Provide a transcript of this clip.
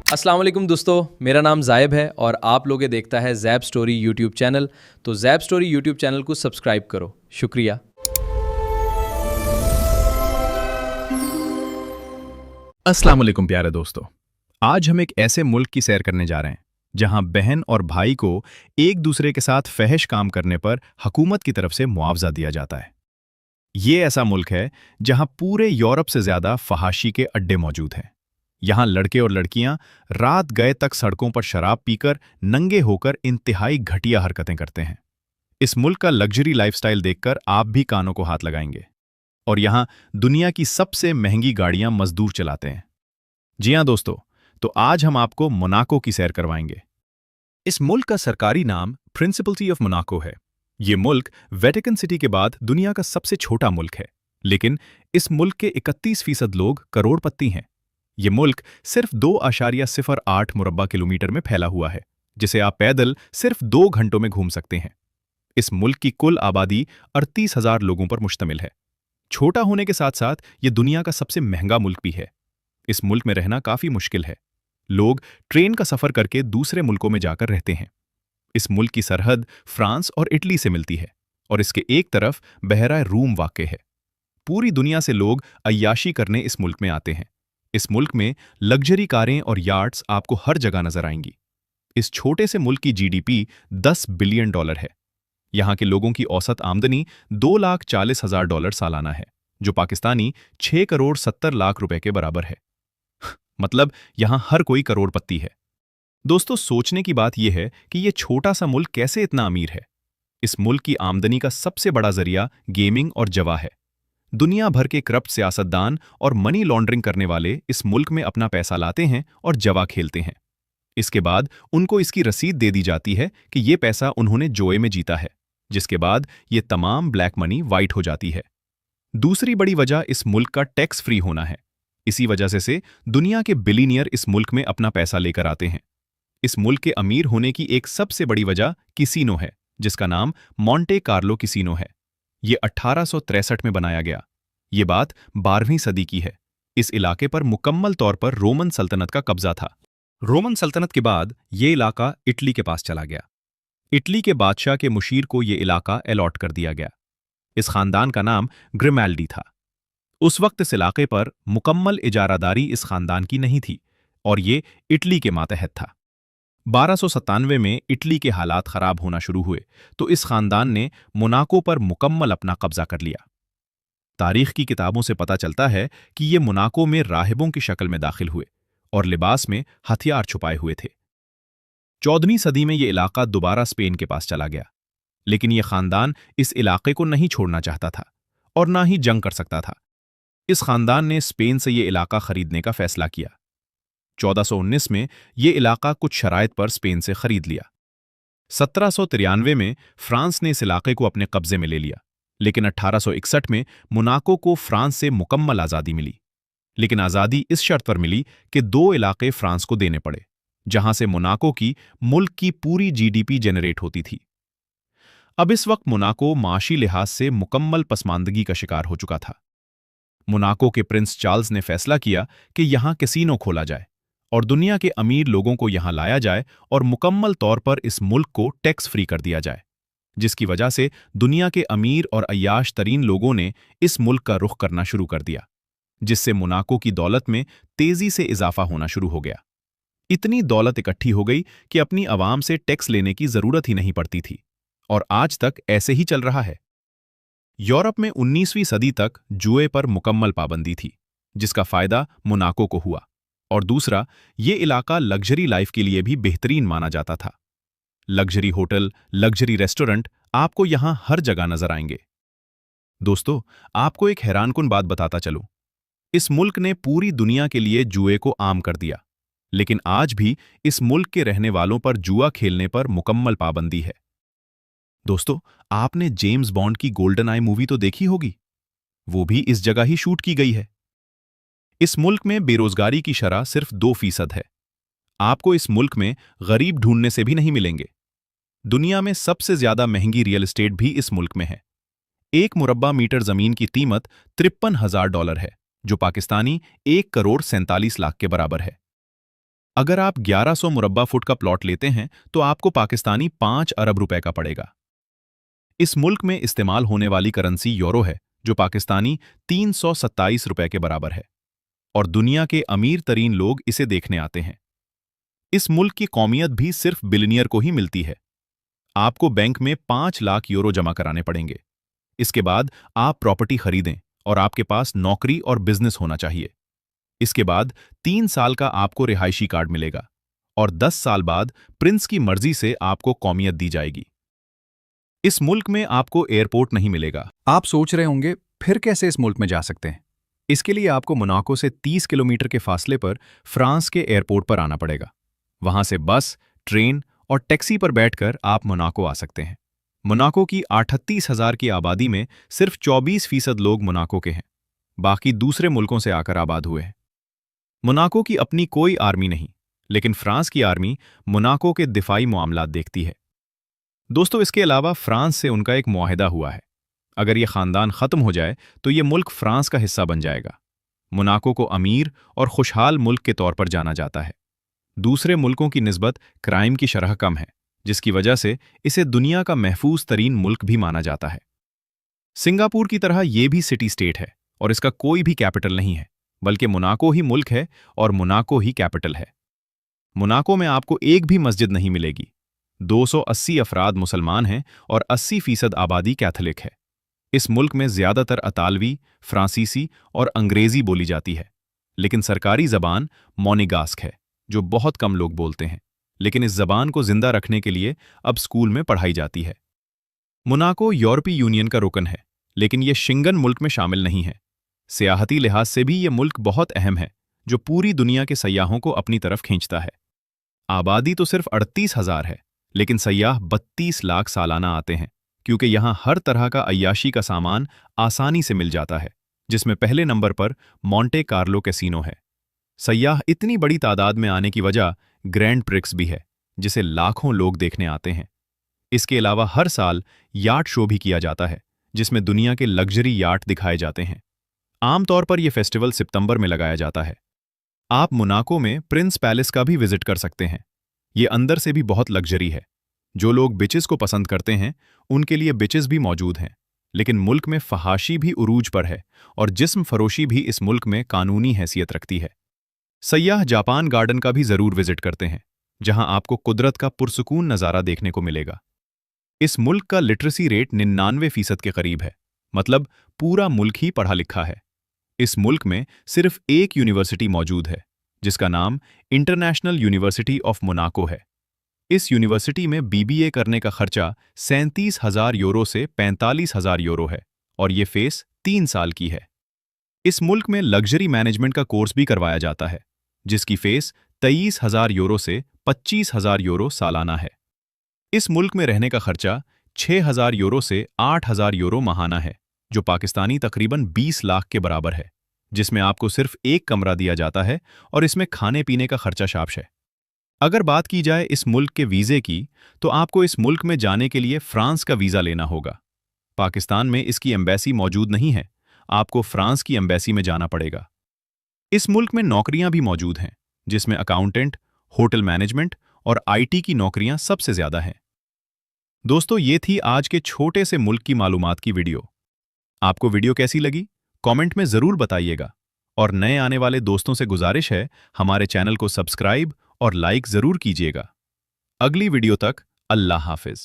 अस्सलाम वालेकुम दोस्तों, मेरा नाम ज़ायब है और आप लोग ये देखता है ज़ैब स्टोरी यूट्यूब चैनल। तो ज़ैब स्टोरी यूट्यूब चैनल को सब्सक्राइब करो। शुक्रिया। अस्सलाम वालेकुम प्यारे दोस्तों। आज हम एक ऐसे मुल्क की सैर करने जा रहे हैं जहां बहन और भाई को एक दूसरे के साथ फहश काम करने पर हुकूमत की तरफ से मुआवजा दिया जाता है। ये ऐसा मुल्क है जहां पूरे यूरोप से ज्यादा फहाशी के अड्डे मौजूद हैं। यहां लड़के और लड़कियां रात गए तक सड़कों पर शराब पीकर नंगे होकर इंतहाई घटिया हरकतें करते हैं। इस मुल्क का लग्जरी लाइफस्टाइल देखकर आप भी कानों को हाथ लगाएंगे। और यहां दुनिया की सबसे महंगी गाड़ियां मजदूर चलाते हैं। जी हां दोस्तों, तो आज हम आपको मोनाको की सैर करवाएंगे। इस मुल्क का सरकारी नाम प्रिंसिपलिटी ऑफ मोनाको है। ये मुल्क वेटिकन सिटी के बाद दुनिया का सबसे छोटा मुल्क है, लेकिन इस मुल्क के 31% लोग करोड़पति हैं। ये मुल्क सिर्फ 2.08 मुरब्बा किलोमीटर में फैला हुआ है, जिसे आप पैदल सिर्फ 2 घंटों में घूम सकते हैं। इस मुल्क की कुल आबादी 38,000 लोगों पर मुश्तमिल है। छोटा होने के साथ साथ ये दुनिया का सबसे महंगा मुल्क भी है। इस मुल्क में रहना काफी मुश्किल है। लोग ट्रेन का सफर करके दूसरे मुल्कों में जाकर रहते हैं। इस मुल्क की सरहद फ्रांस और इटली से मिलती है और इसके एक तरफ बहरा रूम वाक़ है। पूरी दुनिया से लोग अय्याशी करने इस मुल्क में आते हैं। इस मुल्क में लग्जरी कारें और यार्ड्स आपको हर जगह नजर आएंगी। इस छोटे से मुल्क की जीडीपी $10 बिलियन है। यहाँ के लोगों की औसत आमदनी $2,40,000 सालाना है, जो पाकिस्तानी 6 करोड़ 70 लाख रुपए के बराबर है। मतलब यहां हर कोई करोड़पति है। दोस्तों, सोचने की बात यह है कि यह छोटा सा मुल्क कैसे इतना अमीर है। इस मुल्क की आमदनी का सबसे बड़ा जरिया गेमिंग और जवा है। दुनिया भर के करप्ट सियासतदान और मनी लॉन्ड्रिंग करने वाले इस मुल्क में अपना पैसा लाते हैं और जवा खेलते हैं। इसके बाद उनको इसकी रसीद दे दी जाती है कि यह पैसा उन्होंने जुए में जीता है, जिसके बाद ये तमाम ब्लैक मनी वाइट हो जाती है। दूसरी बड़ी वजह इस मुल्क का टैक्स फ्री होना है। इसी वजह से दुनिया के बिलीनियर इस मुल्क में अपना पैसा लेकर आते हैं। इस मुल्क के अमीर होने की एक सबसे बड़ी वजह किसीनो है, जिसका नाम मॉन्टे कार्लो किसीनो है। ये 1863 में बनाया गया। ये बात 12वीं सदी की है। इस इलाके पर मुकम्मल तौर पर रोमन सल्तनत का कब्जा था। रोमन सल्तनत के बाद ये इलाका इटली के पास चला गया। इटली के बादशाह के मुशीर को ये इलाका अलॉट कर दिया गया। इस खानदान का नाम ग्रिमाल्डी था। उस वक्त इस इलाके पर मुकम्मल इजारादारी इस खानदान की नहीं थी और ये इटली के मातहत था। 1297 में इटली के हालात खराब होना शुरू हुए तो इस खानदान ने मोनाको पर मुकम्मल अपना कब्जा कर लिया। तारीख की किताबों से पता चलता है कि ये मोनाको में राहिबों की शक्ल में दाखिल हुए और लिबास में हथियार छुपाए हुए थे। 14वीं सदी में ये इलाका दोबारा स्पेन के पास चला गया, लेकिन यह खानदान इस इलाके को नहीं छोड़ना चाहता था और ना ही जंग कर सकता था। इस खानदान ने स्पेन से यह इलाका खरीदने का फैसला किया। 1419 में यह इलाका कुछ शराइत पर स्पेन से खरीद लिया। 1793 में फ्रांस ने इस इलाके को अपने कब्जे में ले लिया, लेकिन 1861 में मोनाको को फ्रांस से मुकम्मल आज़ादी मिली। लेकिन आज़ादी इस शर्त पर मिली कि 2 इलाके फ्रांस को देने पड़े, जहां से मोनाको की मुल्क की पूरी जीडीपी जनरेट होती थी। अब इस वक्त मोनाको माशी लिहाज से मुकम्मल पसमानदगी का शिकार हो चुका था। मोनाको के प्रिंस चार्ल्स ने फैसला किया कि यहां कैसीनो खोला जाए और दुनिया के अमीर लोगों को यहां लाया जाए और मुकम्मल तौर पर इस मुल्क को टैक्स फ्री कर दिया जाए, जिसकी वजह से दुनिया के अमीर और अय्याश तरीन लोगों ने इस मुल्क का रुख करना शुरू कर दिया, जिससे मोनाको की दौलत में तेजी से इजाफा होना शुरू हो गया। इतनी दौलत इकट्ठी हो गई कि अपनी आवाम से टैक्स लेने की जरूरत ही नहीं पड़ती थी, और आज तक ऐसे ही चल रहा है। यूरोप में 19वीं सदी तक जुए पर मुकम्मल पाबंदी थी, जिसका फायदा मोनाको को हुआ। और दूसरा, ये इलाका लग्जरी लाइफ के लिए भी बेहतरीन माना जाता था। लग्जरी होटल, लग्जरी रेस्टोरेंट आपको यहां हर जगह नजर आएंगे। दोस्तों, आपको एक हैरानकुन बात बताता चलूं। इस मुल्क ने पूरी दुनिया के लिए जुए को आम कर दिया, लेकिन आज भी इस मुल्क के रहने वालों पर जुआ खेलने पर मुकम्मल पाबंदी है। दोस्तों, आपने जेम्स बॉन्ड की गोल्डन आई मूवी तो देखी होगी। वो भी इस जगह ही शूट की गई है। इस मुल्क में बेरोजगारी की शरह सिर्फ 2% है। आपको इस मुल्क में गरीब ढूंढने से भी नहीं मिलेंगे। दुनिया में सबसे ज्यादा महंगी रियल एस्टेट भी इस मुल्क में है। 1 मुरब्बा मीटर जमीन की कीमत $53,000 है, जो पाकिस्तानी 1 करोड़ 47 लाख के बराबर है। अगर आप 1100 मुरब्बा फुट का प्लॉट लेते हैं तो आपको पाकिस्तानी 5 अरब रुपए का पड़ेगा। इस मुल्क में इस्तेमाल होने वाली करेंसी यूरो है, जो पाकिस्तानी 327 रुपए के बराबर है, और दुनिया के अमीर तरीन लोग इसे देखने आते हैं। इस मुल्क की कौमियत भी सिर्फ बिलियनियर को ही मिलती है। आपको बैंक में 5 लाख यूरो जमा कराने पड़ेंगे। इसके बाद आप प्रॉपर्टी खरीदें और आपके पास नौकरी और बिजनेस होना चाहिए। इसके बाद 3 साल का आपको रिहायशी कार्ड मिलेगा और 10 साल बाद प्रिंस की मर्जी से आपको कौमियत दी जाएगी। इस मुल्क में आपको एयरपोर्ट नहीं मिलेगा। आप सोच रहे होंगे फिर कैसे इस मुल्क में जा सकते हैं। इसके लिए आपको मोनाको से 30 किलोमीटर के फासले पर फ्रांस के एयरपोर्ट पर आना पड़ेगा। वहां से बस, ट्रेन और टैक्सी पर बैठकर आप मोनाको आ सकते हैं। मोनाको की 38,000 की आबादी में सिर्फ 24% लोग मोनाको के हैं, बाकी दूसरे मुल्कों से आकर आबाद हुए हैं। मोनाको की अपनी कोई आर्मी नहीं, लेकिन फ्रांस की आर्मी मोनाको के दिफाई मामलात देखती है। दोस्तों, इसके अलावा फ्रांस से उनका एक मुआहिदा हुआ है। अगर यह खानदान खत्म हो जाए तो यह मुल्क फ्रांस का हिस्सा बन जाएगा। मोनाको को अमीर और खुशहाल मुल्क के तौर पर जाना जाता है। दूसरे मुल्कों की निस्बत क्राइम की शरह कम है, जिसकी वजह से इसे दुनिया का महफूज तरीन मुल्क भी माना जाता है। सिंगापुर की तरह यह भी सिटी स्टेट है और इसका कोई भी कैपिटल नहीं है, बल्कि मोनाको ही मुल्क है और मोनाको ही कैपिटल है। मोनाको में आपको एक भी मस्जिद नहीं मिलेगी। 280 अफराद मुसलमान हैं और 80% आबादी कैथोलिक है। इस मुल्क में ज्यादातर अतालवी, फ्रांसीसी और अंग्रेजी बोली जाती है, लेकिन सरकारी जबान मोनेगास्क है, जो बहुत कम लोग बोलते हैं, लेकिन इस जबान को जिंदा रखने के लिए अब स्कूल में पढ़ाई जाती है। मोनाको यूरोपीय यूनियन का रुकन है, लेकिन यह शेंगन मुल्क में शामिल नहीं है। सियाहती लिहाज से भी यह मुल्क बहुत अहम है, जो पूरी दुनिया के सयाहों को अपनी तरफ खींचता है। आबादी तो सिर्फ 38,000 है, लेकिन सयाह 32 लाख सालाना आते हैं, क्योंकि यहां हर तरह का अय्याशी का सामान आसानी से मिल जाता है, जिसमें पहले नंबर पर मोंटे कार्लो कैसीनो है। सयाह इतनी बड़ी तादाद में आने की वजह ग्रैंड प्रिक्स भी है, जिसे लाखों लोग देखने आते हैं। इसके अलावा हर साल याट शो भी किया जाता है, जिसमें दुनिया के लग्जरी याट दिखाए जाते हैं। आमतौर पर यह फेस्टिवल सितंबर में लगाया जाता है। आप मोनाको में प्रिंस पैलेस का भी विजिट कर सकते हैं। ये अंदर से भी बहुत लग्जरी है। जो लोग बिचेस को पसंद करते हैं उनके लिए बिचेस भी मौजूद हैं, लेकिन मुल्क में फहाशी भी उरूज पर है और जिस्म फरोशी भी इस मुल्क में कानूनी हैसियत रखती है। सयाह जापान गार्डन का भी जरूर विजिट करते हैं, जहां आपको कुदरत का पुरसुकून नज़ारा देखने को मिलेगा। इस मुल्क का लिटरेसी रेट 99% के करीब है, मतलब पूरा मुल्क ही पढ़ा लिखा है। इस मुल्क में सिर्फ एक यूनिवर्सिटी मौजूद है, जिसका नाम इंटरनेशनल यूनिवर्सिटी ऑफ मोनाको है। इस यूनिवर्सिटी में बीबीए करने का खर्चा 37,000 यूरो से 45,000 यूरो है और ये फीस 3 साल की है। इस मुल्क में लग्जरी मैनेजमेंट का कोर्स भी करवाया जाता है, जिसकी फीस 23,000 यूरो से 25,000 यूरो सालाना है। इस मुल्क में रहने का खर्चा 6,000 यूरो से 8,000 यूरो माहाना है, जो पाकिस्तानी तकरीबन 20 लाख के बराबर है, जिसमें आपको सिर्फ एक कमरा दिया जाता है और इसमें खाने पीने का खर्चा शामिल है। अगर बात की जाए इस मुल्क के वीज़े की, तो आपको इस मुल्क में जाने के लिए फ्रांस का वीज़ा लेना होगा। पाकिस्तान में इसकी एम्बेसी मौजूद नहीं है, आपको फ्रांस की एम्बेसी में जाना पड़ेगा। इस मुल्क में नौकरियां भी मौजूद हैं, जिसमें अकाउंटेंट, होटल मैनेजमेंट और आईटी की नौकरियां सबसे ज़्यादा हैं। दोस्तों, ये थी आज के छोटे से मुल्क की मालूमात की वीडियो। आपको वीडियो कैसी लगी कमेंट में ज़रूर बताइएगा, और नए आने वाले दोस्तों से गुजारिश है हमारे चैनल को सब्सक्राइब और लाइक ज़रूर कीजिएगा। अगली वीडियो तक अल्लाह हाफिज़।